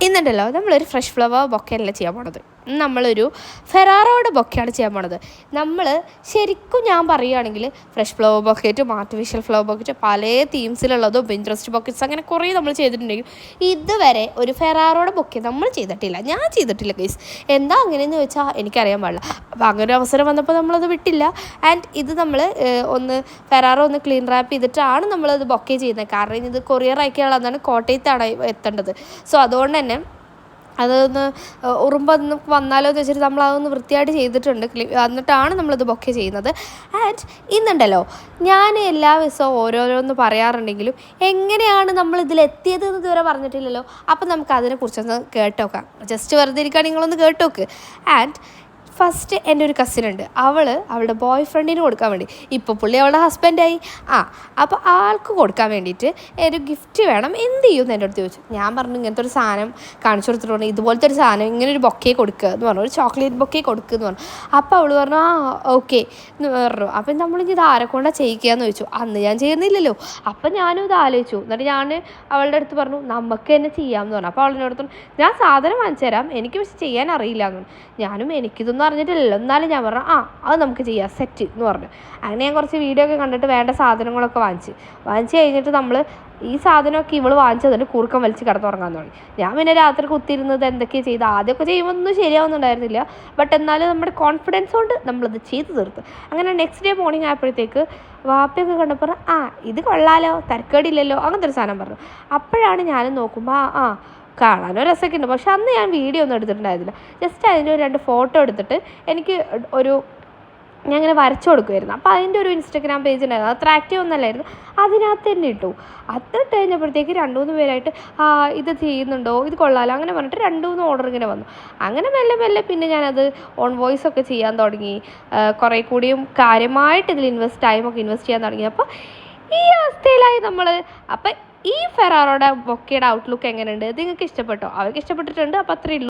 ഇന്നുണ്ടല്ലോ നമ്മളൊരു fresh flower ബൊക്കെയല്ല ചെയ്യാൻ പോണത്. നമ്മളൊരു ഫെറാറോയുടെ ബൊക്കെയാണ് ചെയ്യാൻ പോണത്. നമ്മൾ ശരിക്കും ഞാൻ പറയുകയാണെങ്കിൽ ഫ്രഷ് ഫ്ലവർ ബൊക്കറ്റും ആർട്ടിഫിഷ്യൽ ഫ്ലവർ ബൊക്കറ്റും പല തീംസിലുള്ളതും പിൻട്രസ്റ്റ് ബൊക്കറ്റ്സ് അങ്ങനെ കുറേ നമ്മൾ ചെയ്തിട്ടുണ്ടെങ്കിൽ ഇതുവരെ ഒരു ഫെറാറോയുടെ ബൊക്കെ നമ്മൾ ചെയ്തിട്ടില്ല. ഞാൻ ചെയ്തിട്ടില്ല ഗൈസ്. എന്താ അങ്ങനെയെന്ന് ചോദിച്ചാൽ എനിക്കറിയാൻ പാടില്ല. അപ്പോൾ അങ്ങനെ ഒരു അവസരം വന്നപ്പോൾ നമ്മളത് വിട്ടില്ല. ആൻഡ് ഇത് നമ്മൾ ഒന്ന് ഫെറാറോ ഒന്ന് ക്ലീൻ റാപ്പ് ചെയ്തിട്ടാണ് നമ്മളത് ബൊക്കെ ചെയ്യുന്നത്. കാരണം ഇത് കൊറിയർ അയക്കാനുള്ളതാണ്, കോട്ടയത്താണ് എത്തേണ്ടത്. സോ അതുകൊണ്ട് തന്നെ അതൊന്ന് ഉറുമ്പൊന്ന് വന്നാലോ എന്ന് വെച്ചിട്ട് നമ്മളതൊന്ന് വൃത്തിയായിട്ട് ചെയ്തിട്ടുണ്ട്. എന്നിട്ടാണ് നമ്മളത് ബൊക്കെ ചെയ്യുന്നത്. ആൻഡ് ഇന്നുണ്ടല്ലോ ഞാൻ എല്ലാ ദിവസവും ഓരോരോന്ന് പറയാറുണ്ടെങ്കിലും എങ്ങനെയാണ് നമ്മൾ ഇതിലെത്തിയത് എന്ന് ഇതുവരെ പറഞ്ഞിട്ടില്ലല്ലോ. അപ്പം നമുക്ക് അതിനെക്കുറിച്ചൊന്ന് കേട്ടോക്കാം. ജസ്റ്റ് വെറുതെ ഇരിക്കാൻ നിങ്ങളൊന്ന് കേട്ടോക്ക്. ആൻഡ് ഫസ്റ്റ് എൻ്റെ ഒരു കസിനുണ്ട്. അവളുടെ ബോയ് ഫ്രണ്ടിന് കൊടുക്കാൻ വേണ്ടി, ഇപ്പോൾ പുള്ളി അവളുടെ ഹസ്ബൻഡായി. അപ്പോൾ ആൾക്ക് കൊടുക്കാൻ വേണ്ടിയിട്ട് ഒരു ഗിഫ്റ്റ് വേണം, എന്ത് ചെയ്യുമെന്ന് എൻ്റെ അടുത്ത് ചോദിച്ചു. ഞാൻ പറഞ്ഞു ഇങ്ങനത്തെ ഒരു സാധനം കാണിച്ചു കൊടുത്തിട്ടുണ്ട്, ഇതുപോലത്തെ ഒരു സാധനം ഇങ്ങനെ ഒരു ബൊക്കെ കൊടുക്കുക എന്ന് പറഞ്ഞു, ഒരു ചോക്ലേറ്റ് ബൊക്കെ കൊടുക്കുക എന്ന് പറഞ്ഞു. അപ്പോൾ അവൾ പറഞ്ഞു ഓക്കെ എന്ന് പറഞ്ഞു. അപ്പം നമ്മളിനി ഇത് ആരെക്കൊണ്ടാണ് ചെയ്യിക്കുക എന്ന് ചോദിച്ചു. അന്ന് ഞാൻ ചെയ്യുന്നില്ലല്ലോ. അപ്പം ഞാനും ഇത് ആലോചിച്ചു. എന്നിട്ട് ഞാൻ അവളുടെ അടുത്ത് പറഞ്ഞു നമുക്ക് തന്നെ ചെയ്യാമെന്ന് പറഞ്ഞു. അപ്പോൾ അവളിനോട് പറഞ്ഞു ഞാൻ സാധനം വാങ്ങിച്ചു തരാം, എനിക്ക് പക്ഷെ ചെയ്യാൻ അറിയില്ല എന്ന് പറഞ്ഞു. ഞാനും എനിക്കിതൊന്നും അറിഞ്ഞിട്ടില്ലല്ലോ, എന്നാലും ഞാൻ പറഞ്ഞു അത് നമുക്ക് ചെയ്യാം സെറ്റ് എന്ന് പറഞ്ഞു. അങ്ങനെ ഞാൻ കുറച്ച് വീഡിയോ ഒക്കെ കണ്ടിട്ട് വേണ്ട സാധനങ്ങളൊക്കെ വാങ്ങിച്ച് കഴിഞ്ഞിട്ട് നമ്മൾ ഈ സാധനമൊക്കെ ഇവൾ വാങ്ങിച്ചതിൻ്റെ കൂർക്കം വലിച്ച് കിടന്നുറങ്ങാൻ തുടങ്ങി. ഞാൻ പിന്നെ രാത്രി കുത്തിയിരുന്നത് എന്തൊക്കെയാണ് ചെയ്ത് ആദ്യമൊക്കെ ചെയ്യുമ്പോൾ ഒന്നും ശരിയാവുന്നുണ്ടായിരുന്നില്ല. ബട്ട് എന്നാലും നമ്മുടെ കോൺഫിഡൻസ് കൊണ്ട് നമ്മളത് ചെയ്ത് തീർത്ത്. അങ്ങനെ നെക്സ്റ്റ് ഡേ മോർണിംഗ് ആയപ്പോഴത്തേക്ക് വാപ്പയൊക്കെ കണ്ടപ്പോൾ ഇത് കൊള്ളാലോ, തരക്കേടില്ലല്ലോ, അങ്ങനത്തെ ഒരു സാധനം പറഞ്ഞു. അപ്പോഴാണ് ഞാനും നോക്കുമ്പോൾ കാണാനോ രസമൊക്കെ ഉണ്ട്. പക്ഷെ അന്ന് ഞാൻ വീഡിയോ ഒന്നും എടുത്തിട്ടുണ്ടായിരുന്നില്ല. ജസ്റ്റ് അതിൻ്റെ ഒരു 2 ഫോട്ടോ എടുത്തിട്ട് എനിക്ക് ഞാൻ ഇങ്ങനെ വരച്ചു കൊടുക്കുമായിരുന്നു. അപ്പോൾ അതിൻ്റെ ഒരു ഇൻസ്റ്റഗ്രാം പേജ് ഉണ്ടായിരുന്നു. അത്ര ആക്റ്റീവ് ഒന്നല്ലായിരുന്നു. അതിനകത്ത് തന്നെ ഇട്ടു. അത് ഇട്ട് കഴിഞ്ഞപ്പോഴത്തേക്ക് 2-3 പേരായിട്ട് ഇത് ചെയ്യുന്നുണ്ടോ, ഇത് കൊള്ളാലോ അങ്ങനെ പറഞ്ഞിട്ട് 2-3 ഓർഡർ ഇങ്ങനെ വന്നു. അങ്ങനെ മെല്ലെ മെല്ലെ പിന്നെ ഞാനത് ഓൺ വോയിസ് ഒക്കെ ചെയ്യാൻ തുടങ്ങി. കുറേ കൂടിയും കാര്യമായിട്ട് ഇതിൽ ടൈമൊക്കെ ഇൻവെസ്റ്റ് ചെയ്യാൻ തുടങ്ങി. അപ്പോൾ ഈ അവസ്ഥയിലായി നമ്മൾ. അപ്പം ഈ ഫെറാറോയുടെ ബൊക്കയുടെ ഔട്ട്ലുക്ക് എങ്ങനെയുണ്ട്, നിങ്ങൾക്ക് ഇഷ്ടപ്പെട്ടോ? അവർക്ക് ഇഷ്ടപ്പെട്ടിട്ടുണ്ട്. അപ്പോൾ അത്രയേ ഉള്ളൂ.